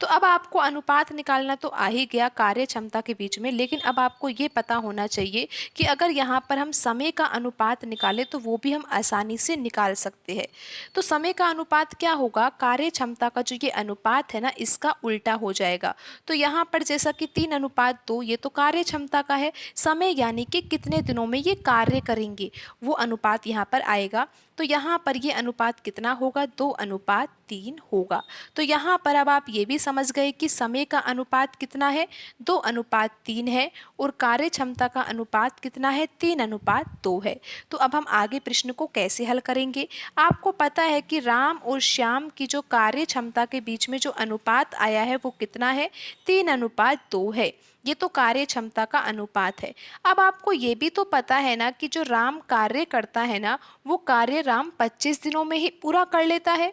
S1: तो अब आपको अनुपात निकालना तो आ ही गया कार्य क्षमता के बीच में, लेकिन अब आपको ये पता होना चाहिए कि अगर यहाँ पर हम समय का अनुपात निकालें तो वो भी हम आसानी से निकाल सकते हैं। तो समय का अनुपात क्या होगा, कार्य क्षमता का जो ये अनुपात है ना, इसका उल्टा हो जाएगा। तो यहाँ पर जैसा कि 3:2 ये तो कार्य क्षमता का है, समय यानी कि कितने दिनों में ये कार्य करेंगे वो अनुपात यहाँ पर आएगा। तो यहाँ पर ये अनुपात कितना होगा, 2:3 होगा। तो यहाँ पर अब आप ये भी समझ गए कि समय का अनुपात कितना है, 2:3 है, और कार्य क्षमता का अनुपात कितना है, 3:2 है। तो अब हम आगे प्रश्न को कैसे हल करेंगे। आपको पता है कि राम और श्याम की जो कार्य क्षमता के बीच में जो अनुपात आया है वो कितना है, 3:2 है। ये तो कार्य क्षमता का अनुपात है। अब आपको ये भी तो पता है ना कि जो राम कार्य करता है ना, वो कार्य राम 25 दिनों में ही पूरा कर लेता है।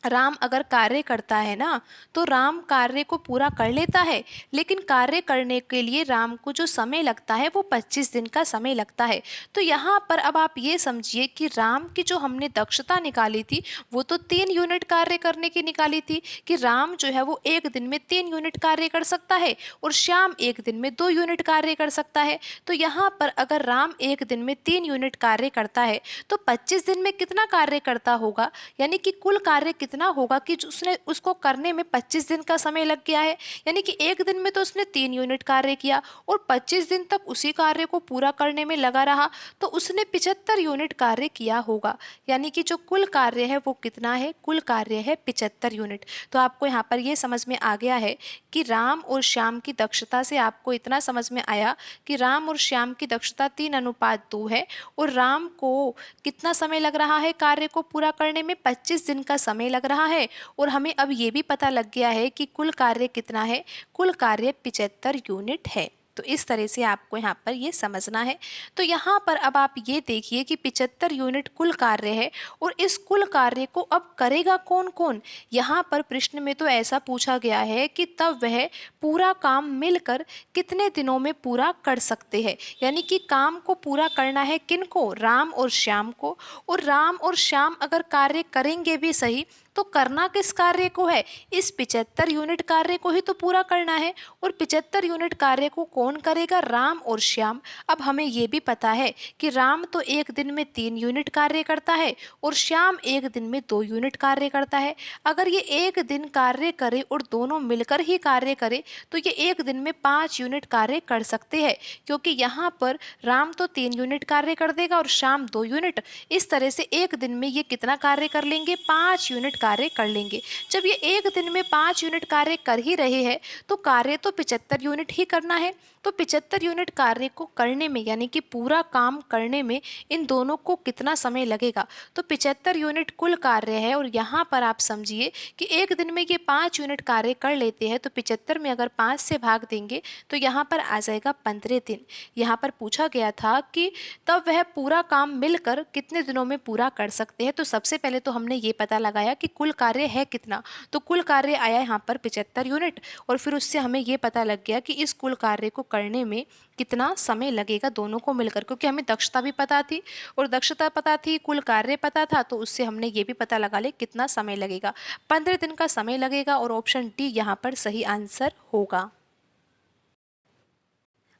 S1: राम अगर कार्य करता है ना, तो राम कार्य को पूरा कर लेता है, लेकिन कार्य करने के लिए राम को जो समय लगता है वो 25 दिन का समय लगता है। तो यहाँ पर अब आप ये समझिए कि राम की जो हमने दक्षता निकाली थी वो तो 3 यूनिट कार्य करने की निकाली थी, कि राम जो है वो एक दिन में 3 यूनिट कार्य कर सकता है और श्याम एक दिन में 2 यूनिट कार्य कर सकता है। तो यहाँ पर अगर राम एक दिन में 3 यूनिट कार्य करता है तो 25 दिन में कितना कार्य करता होगा, यानी कि कुल कार्य कितना होगा कि उसने उसको करने में 25 दिन का समय लग गया है। यानी कि एक दिन में तो उसने 3 यूनिट कार्य किया और 25 दिन तक उसी कार्य को पूरा करने में लगा रहा, तो उसने 75 यूनिट कार्य किया होगा। यानी कि जो कुल कार्य है वो कितना है, कुल कार्य है 75 यूनिट। तो आपको यहाँ पर ये समझ में आ गया है कि राम और श्याम की दक्षता से आपको इतना समझ में आया कि राम और श्याम की दक्षता 3:2 है, और राम को कितना समय लग रहा है कार्य को पूरा करने में, 25 दिन का समय लग रहा है। और हमें अब ये भी पता लग गया है कि कुल कार्य कितना है, कुल कार्य 75 यूनिट है। तो इस तरह से आपको यहाँ पर ये समझना है। तो यहाँ पर अब आप ये देखिए कि 75 यूनिट कुल कार्य है, और इस कुल कार्य को अब करेगा कौन कौन। यहाँ पर प्रश्न में तो ऐसा पूछा गया है कि तब वह पूरा काम मिलकर कितने दिनों में पूरा कर सकते हैं। यानी कि काम को पूरा करना है किनको, राम और श्याम को। और राम और श्याम अगर कार्य करेंगे भी सही, तो करना किस कार्य को है, इस 75 यूनिट कार्य को ही तो पूरा करना है। और 75 यूनिट कार्य को कौन करेगा, राम और श्याम। अब हमें ये भी पता है कि राम तो एक दिन में 3 यूनिट कार्य करता है और श्याम एक दिन में 2 यूनिट कार्य करता है। अगर ये एक दिन कार्य करे और दोनों मिलकर ही कार्य करे तो ये एक दिन में 5 यूनिट कार्य कर सकते हैं, क्योंकि यहाँ पर राम तो 3 यूनिट कार्य कर देगा और श्याम 2 यूनिट। इस तरह से एक दिन में ये कितना कार्य कर लेंगे, 5 यूनिट कार्य कर लेंगे। जब ये एक दिन में 5 यूनिट कार्य कर ही रहे हैं तो कार्य तो 75 यूनिट ही करना है। तो 75 यूनिट कार्य को करने में, यानी कि पूरा काम करने में इन दोनों को कितना समय लगेगा, तो 75 यूनिट कुल कार्य है। और यहाँ पर आप समझिए कि एक दिन में ये 5 यूनिट कार्य कर लेते हैं, तो 75 में अगर 5 से भाग देंगे तो यहाँ पर आ जाएगा 15 दिन। यहाँ पर पूछा गया था कि तब वह पूरा काम मिलकर कितने दिनों में पूरा कर सकते हैं। तो सबसे पहले तो हमने ये पता लगाया कि कुल कार्य है कितना, तो कुल कार्य आया यहाँ पर 75 यूनिट, और फिर उससे हमें ये पता लग गया कि इस कुल कार्य को करने में कितना समय लगेगा दोनों को मिलकर, क्योंकि हमें दक्षता भी पता थी और दक्षता पता थी, कुल कार्य पता था, तो उससे हमने ये भी पता लगा ले कितना समय लगेगा, 15 दिन का समय लगेगा। और ऑप्शन डी यहाँ पर सही आंसर होगा।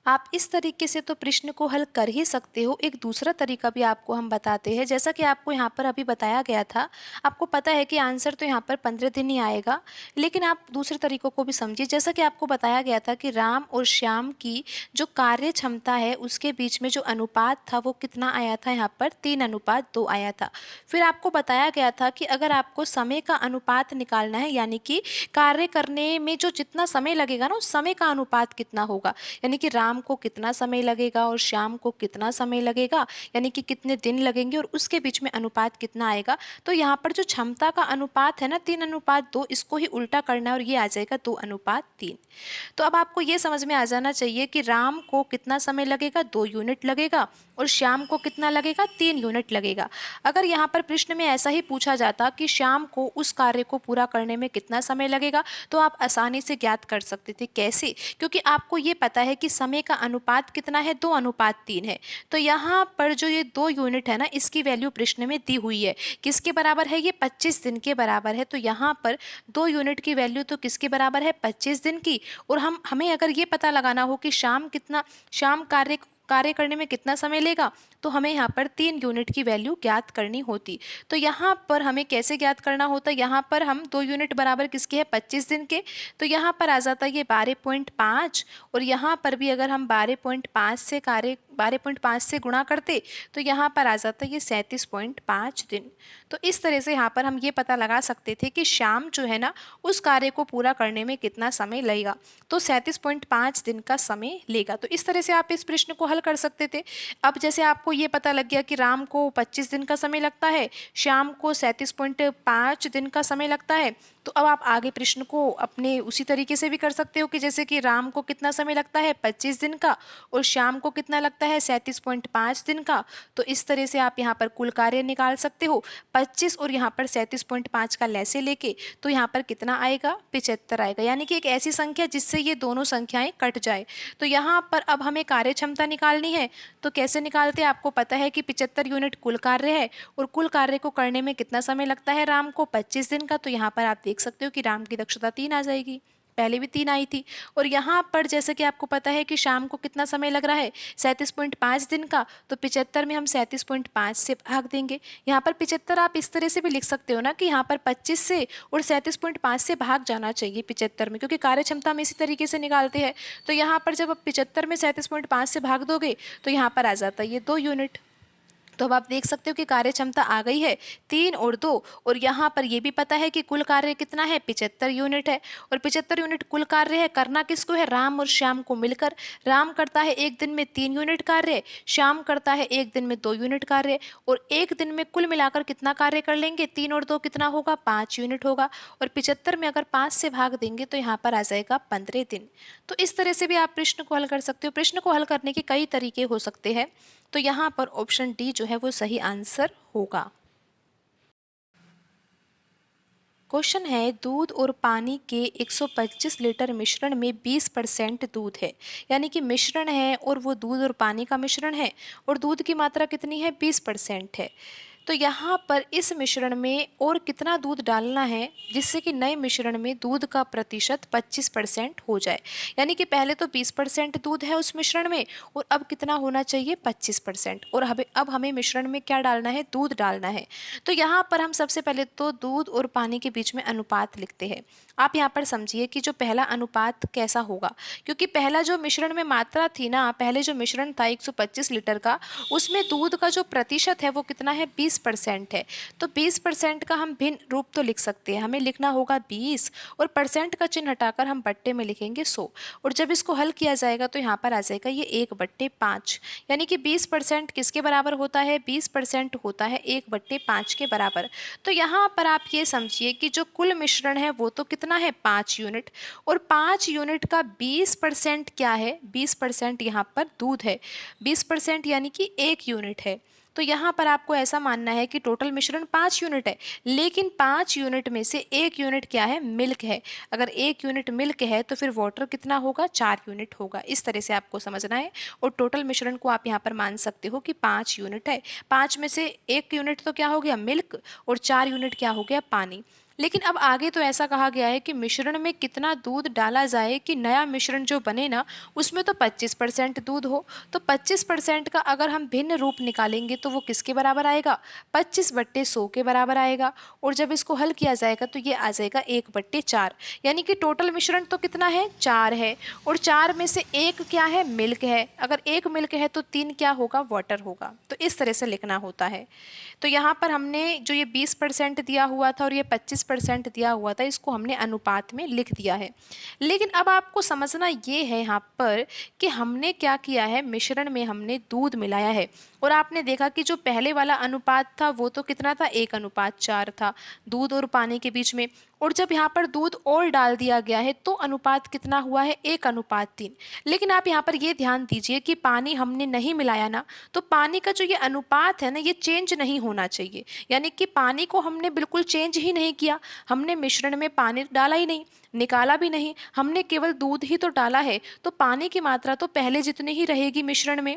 S1: आप इस तरीके से तो प्रश्न को हल कर ही सकते हो। एक दूसरा तरीका भी आपको हम बताते हैं, जैसा कि आपको यहाँ पर अभी बताया गया था। आपको पता है कि आंसर तो यहाँ पर 15 दिन ही आएगा, लेकिन आप दूसरे तरीकों को भी समझिए। जैसा कि आपको बताया गया था कि राम और श्याम की जो कार्य क्षमता है उसके बीच में जो अनुपात था वो कितना आया था, यहाँ पर 3:2 आया था। फिर आपको बताया गया था कि अगर आपको समय का अनुपात निकालना है, यानी कि कार्य करने में जो जितना समय लगेगा ना, उस समय का अनुपात कितना होगा, यानी कि राम शाम को कितना समय लगेगा और शाम को कितना समय लगेगा, यानी कि कितने दिन लगेंगे और उसके बीच में अनुपात कितना आएगा। तो यहाँ पर जो क्षमता का अनुपात है ना 3:2, इसको ही उल्टा करना है और ये आ जाएगा 2:3। तो अब आपको ये समझ में आ जाना चाहिए कि राम को कितना समय लगेगा, 2 यूनिट लगेगा, और श्याम को कितना लगेगा, 3 यूनिट लगेगा। अगर यहाँ पर प्रश्न में ऐसा ही पूछा जाता कि शाम को उस कार्य को पूरा करने में कितना समय लगेगा, तो आप आसानी से ज्ञात कर सकते थे। कैसे? क्योंकि आपको ये पता है कि समय का अनुपात कितना है, 2:3 है। तो यहाँ पर जो ये 2 यूनिट है ना, इसकी वैल्यू प्रश्न में दी हुई है। किसके बराबर है? ये 25 दिन के बराबर है। तो यहाँ पर 2 यूनिट की वैल्यू तो किसके बराबर है? 25 दिन की। और हमें अगर ये पता लगाना हो कि शाम कार्य करने में कितना समय लेगा, तो हमें यहाँ पर 3 यूनिट की वैल्यू ज्ञात करनी होती। तो यहाँ पर हमें कैसे ज्ञात करना होता? यहाँ पर हम 2 यूनिट बराबर किसके है? 25 दिन के। तो यहाँ पर आ जाता है ये 12.5, और यहाँ पर भी अगर हम 12.5 से गुणा करते तो यहाँ पर आ जाता है ये 37.5 दिन। तो इस तरह से यहाँ पर हम ये पता लगा सकते थे कि शाम जो है ना, उस कार्य को पूरा करने में कितना समय लगेगा, तो 37.5 दिन का समय लेगा। तो इस तरह से आप इस प्रश्न को हल कर सकते थे। अब जैसे आपको ये पता लग गया कि राम को 25 दिन का समय लगता है, शाम को 37.5 दिन का समय लगता है, तो अब आप आगे प्रश्न को अपने उसी तरीके से भी कर सकते हो कि जैसे कि राम को कितना समय लगता है, 25 दिन का, और शाम को कितना लगता है, 37.5 दिन का। तो इस तरह से आप यहाँ पर कुल कार्य निकाल सकते हो। 25 और यहाँ पर 37.5 का लैसे लेके, तो यहाँ पर कितना आएगा, 75 आएगा, यानी कि एक ऐसी संख्या जिससे ये दोनों संख्याएं कट जाए। तो यहाँ पर अब हमें कार्य क्षमता निकालनी है। तो कैसे निकालते हैं? आपको पता है कि 75 यूनिट कुल कार्य है, और कुल कार्य को करने में कितना समय लगता है राम को, 25 दिन का। तो यहाँ पर आप देख सकते हो कि राम की दक्षता 3 आ जाएगी, पहले भी 3 आई थी। और यहाँ पर जैसे कि आपको पता है कि शाम को कितना समय लग रहा है, 37.5 दिन का। तो 75 में हम 37.5 से भाग देंगे। यहाँ पर 75 आप इस तरह से भी लिख सकते हो ना कि यहाँ पर 25 से और 37.5 से भाग जाना चाहिए 75 में, क्योंकि कार्य क्षमता हम इसी तरीके से निकालते हैं। तो यहाँ पर जब आप 75 में 37.5 से भाग दोगे, तो यहाँ पर आ जाता है ये 2 यूनिट। तो अब आप देख सकते हो कि कार्य क्षमता आ गई है 3 और 2, और यहाँ पर ये भी पता है कि कुल कार्य कितना है, 75 यूनिट है। और 75 यूनिट कुल कार्य है, करना किसको है, राम और श्याम को मिलकर। राम करता है एक दिन में 3 यूनिट कार्य, श्याम करता है एक दिन में 2 यूनिट कार्य, और एक दिन में कुल मिलाकर कितना कार्य कर लेंगे, 3 और 2 कितना होगा, 5 यूनिट होगा। और 75 में अगर 5 से भाग देंगे तो यहाँ पर आ जाएगा 15 दिन। तो इस तरह से भी आप प्रश्न को हल कर सकते हो। प्रश्न को हल करने के कई तरीके हो सकते हैं। तो यहाँ पर ऑप्शन डी जो है वो सही आंसर होगा। क्वेश्चन है, दूध और पानी के 125 लीटर मिश्रण में 20% दूध है, यानी कि मिश्रण है और वो दूध और पानी का मिश्रण है, और दूध की मात्रा कितनी है, 20% है। तो यहाँ पर इस मिश्रण में और कितना दूध डालना है जिससे कि नए मिश्रण में दूध का प्रतिशत 25% हो जाए। यानी कि पहले तो 20% दूध है उस मिश्रण में, और अब कितना होना चाहिए, 25%। और अब हमें मिश्रण में क्या डालना है, दूध डालना है। तो यहाँ पर हम सबसे पहले तो दूध और पानी के बीच में अनुपात लिखते हैं। आप यहाँ पर समझिए कि जो पहला अनुपात कैसा होगा, क्योंकि पहला जो मिश्रण में मात्रा थी ना, पहले जो मिश्रण था 125 लीटर का, उसमें दूध का जो प्रतिशत है वो कितना है, 20% है। तो 20% का हम भिन्न रूप तो लिख सकते हैं, हमें लिखना होगा 20, और परसेंट का चिन्ह हटाकर हम बट्टे में लिखेंगे 100। और जब इसको हल किया जाएगा तो यहाँ पर आ जाएगा ये 1/5, यानी कि 20% किसके बराबर होता है, 20% होता है 1/5 के बराबर। तो यहाँ पर आप ये समझिए कि जो कुल मिश्रण है वो तो कितना है, 5 यूनिट, और 5 यूनिट का 20% क्या है, 20% यहाँ पर दूध है, 20% यानी कि 1 यूनिट है। तो यहाँ पर आपको ऐसा मानना है कि टोटल मिश्रण 5 यूनिट है, लेकिन 5 यूनिट में से 1 यूनिट क्या है, मिल्क है। अगर 1 यूनिट मिल्क है तो फिर वाटर कितना होगा, 4 यूनिट होगा। इस तरह से आपको समझना है, और टोटल मिश्रण को आप यहाँ पर मान सकते हो कि 5 यूनिट है। 5 में से 1 यूनिट तो क्या हो गया, मिल्क, और 4 यूनिट क्या हो गया, पानी। लेकिन अब आगे तो ऐसा कहा गया है कि मिश्रण में कितना दूध डाला जाए कि नया मिश्रण जो बने ना, उसमें तो 25% दूध हो। तो 25% का अगर हम भिन्न रूप निकालेंगे तो वो किसके बराबर आएगा, 25/100 के बराबर आएगा। और जब इसको हल किया जाएगा तो ये आ जाएगा 1/4, यानी कि टोटल मिश्रण तो कितना है, 4 है, और 4 में से 1 क्या है, मिल्क है। अगर 1 मिल्क है तो 3 क्या होगा, वाटर होगा। तो इस तरह से लिखना होता है। तो यहाँ पर हमने जो ये 20% दिया हुआ था और ये 25% 10% दिया हुआ था, इसको हमने अनुपात में लिख दिया है। लेकिन अब आपको समझना ये है यहाँ पर कि हमने क्या किया है, मिश्रण में हमने दूध मिलाया है और आपने देखा कि जो पहले वाला अनुपात था वो तो कितना था, 1:4 था दूध और पानी के बीच में। और जब यहाँ पर दूध और डाल दिया गया है तो अनुपात कितना हुआ है, 1:3। लेकिन आप यहाँ पर ये ध्यान दीजिए कि पानी हमने नहीं मिलाया ना, तो पानी का जो ये अनुपात है ना, ये चेंज नहीं होना चाहिए। यानी कि पानी को हमने बिल्कुल चेंज ही नहीं किया, हमने मिश्रण में पानी डाला ही नहीं, निकाला भी नहीं, हमने केवल दूध ही तो डाला है, तो पानी की मात्रा तो पहले जितनी ही रहेगी मिश्रण में।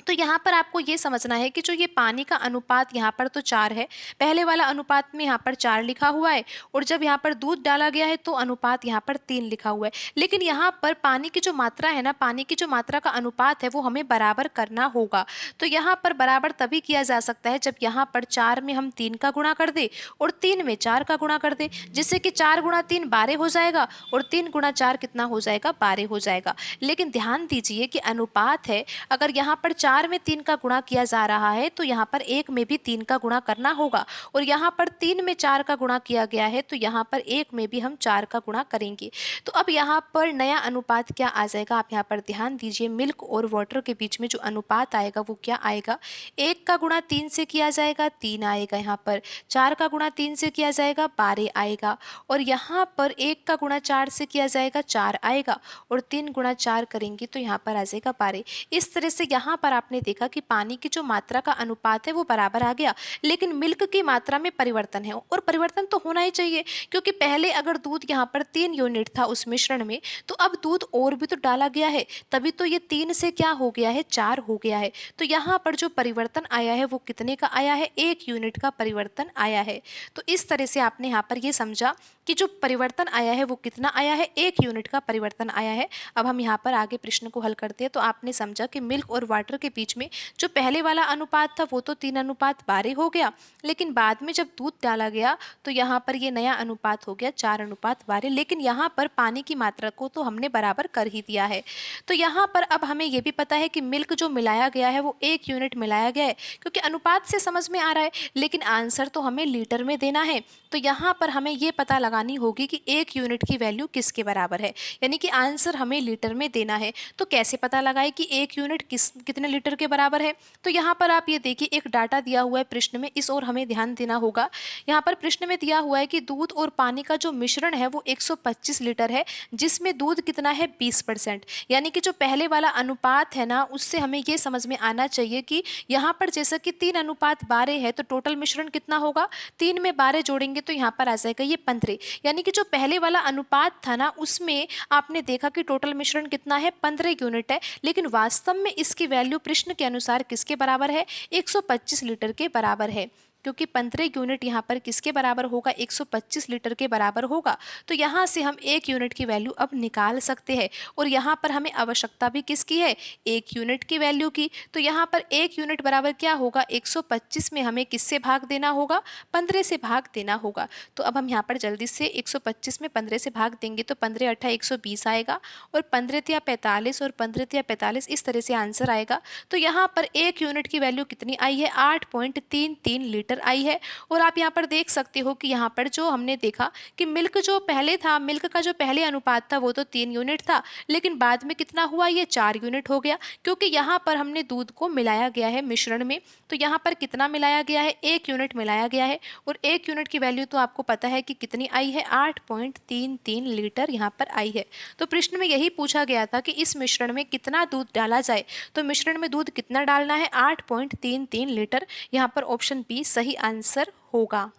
S1: तो यहाँ पर आपको ये समझना है कि जो ये पानी का अनुपात यहाँ पर तो 4 है, पहले वाला अनुपात में यहाँ पर 4 लिखा हुआ है, और जब यहाँ पर दूध डाला गया है तो अनुपात यहाँ पर 3 लिखा हुआ है। लेकिन यहाँ पर पानी की जो मात्रा है ना, पानी की जो मात्रा का अनुपात है वो हमें बराबर करना होगा। तो यहाँ पर बराबर तभी किया जा सकता है जब यहाँ पर 4 में हम 3 का गुणा कर दे और 3 में 4 का गुणा कर दे, जिससे कि 4 गुणा 3 12 हो जाएगा और 3 गुणा 4 कितना हो जाएगा, 12 हो जाएगा। लेकिन ध्यान दीजिए कि अनुपात है, अगर यहाँ पर 4 में 3 का गुणा किया जा रहा है तो यहाँ पर 1 में भी 3 का गुणा करना होगा, और यहाँ पर 3 में 4 का गुणा किया गया है तो यहाँ पर 1 में भी हम 4 का गुणा करेंगे। तो अब यहाँ पर नया अनुपात क्या आ जाएगा, आप यहाँ पर ध्यान दीजिए, मिल्क और वाटर के बीच में जो अनुपात आएगा वो क्या आएगा, 1 का गुणा 3 से किया जाएगा 3 आएगा, यहाँ पर 4 का गुणा 3 से किया जाएगा 12 आएगा, और यहाँ पर 1 का गुणा 4 से किया जाएगा 4 आएगा, और 3 गुणा 4 करेंगे तो यहाँ पर आ जाएगा 12। इस तरह से यहाँ पर आपने देखा कि पानी की जो मात्रा का अनुपात है वो बराबर आ गया, लेकिन मिल्क की मात्रा में परिवर्तन है, और परिवर्तन तो होना ही चाहिए क्योंकि पहले अगर दूध यहाँ पर 3 यूनिट था उस मिश्रण में, तो अब दूध और भी तो डाला गया है, तभी तो ये 3 से क्या हो गया है, 4 हो गया है। तो यहाँ पर जो परिवर्तन आया है वो कितने का आया है, 1 यूनिट का परिवर्तन आया है। तो इस तरह से आपने यहाँ पर ये समझा कि जो परिवर्तन आया है वो कितना आया है, 1 यूनिट का परिवर्तन आया है। अब हम यहाँ पर आगे प्रश्न को हल करते हैं। तो आपने समझा कि मिल्क और वाटर के बीच में जो पहले वाला अनुपात था वो तो 3:12 हो गया, लेकिन बाद में जब दूध डाला गया तो यहाँ पर ये नया अनुपात हो गया 4:12। लेकिन यहाँ पर पानी की मात्रा को तो हमने बराबर कर ही दिया है। तो यहाँ पर अब हमें ये भी पता है कि मिल्क जो मिलाया गया है वो 1 यूनिट मिलाया गया है, क्योंकि अनुपात से समझ में आ रहा है, लेकिन आंसर तो हमें लीटर में देना है। तो यहाँ पर हमें ये पता लगानी होगी कि 1 यूनिट की वैल्यू किसके बराबर है, यानी कि आंसर हमें लीटर में देना है। तो कैसे पता लगाए कि 1 यूनिट कितने लीटर के बराबर है। तो यहाँ पर आप ये देखिए, एक डाटा दिया हुआ है प्रश्न में, इस ओर हमें ध्यान देना होगा। यहाँ पर प्रश्न में दिया हुआ है कि दूध और पानी का जो मिश्रण है वो 125 लीटर है, जिसमें दूध कितना है, 20%। यानी कि जो पहले वाला अनुपात है ना, उससे हमें ये समझ में आना चाहिए कि यहाँ पर जैसा कि 3:12 है तो टोटल मिश्रण कितना होगा, 3 में 12 जोड़ेंगे तो यहाँ पर आ जाएगा ये 15। यानी कि जो पहले वाला अनुपात था ना, उसमें आपने देखा कि टोटल मिश्रण कितना है, 15 यूनिट है, लेकिन वास्तव में इसकी वैल्यू प्रश्न के अनुसार किसके बराबर है, 125 लीटर के बराबर है, क्योंकि 15 यूनिट यहाँ पर किसके बराबर होगा, 125 लीटर के बराबर होगा। तो यहाँ से हम 1 यूनिट की वैल्यू अब निकाल सकते हैं, और यहाँ पर हमें आवश्यकता भी किसकी है, 1 यूनिट की वैल्यू की। तो यहाँ पर 1 यूनिट बराबर क्या होगा, 125 में हमें किससे भाग देना होगा, 15 से भाग देना होगा। तो अब हम यहाँ पर जल्दी से 125 में 15 से भाग देंगे तो 15 8 120 आएगा, और 15 या 45 और 15 या 45, इस तरह से आंसर आएगा। तो यहाँ पर 1 यूनिट की वैल्यू कितनी आई है, 8.33 लीटर आई है। और आप यहाँ पर देख सकते हो कि यहाँ पर जो हमने देखा कि मिल्क जो पहले था, मिल्क का जो पहले अनुपात था वो तो 3 यूनिट था, लेकिन बाद में कितना हुआ, ये 4 यूनिट हो गया, क्योंकि यहाँ पर हमने दूध को मिलाया गया है मिश्रण में। तो यहाँ पर कितना मिलाया गया है, 1 यूनिट मिलाया गया है, और 1 यूनिट की वैल्यू तो आपको पता है कि कितनी आई है, 8.33 लीटर यहाँ पर आई है। तो प्रश्न में यही पूछा गया था कि इस मिश्रण में कितना दूध डाला जाए, तो मिश्रण में दूध कितना डालना है, 8.33 लीटर। यहाँ पर ऑप्शन बी सही आंसर होगा।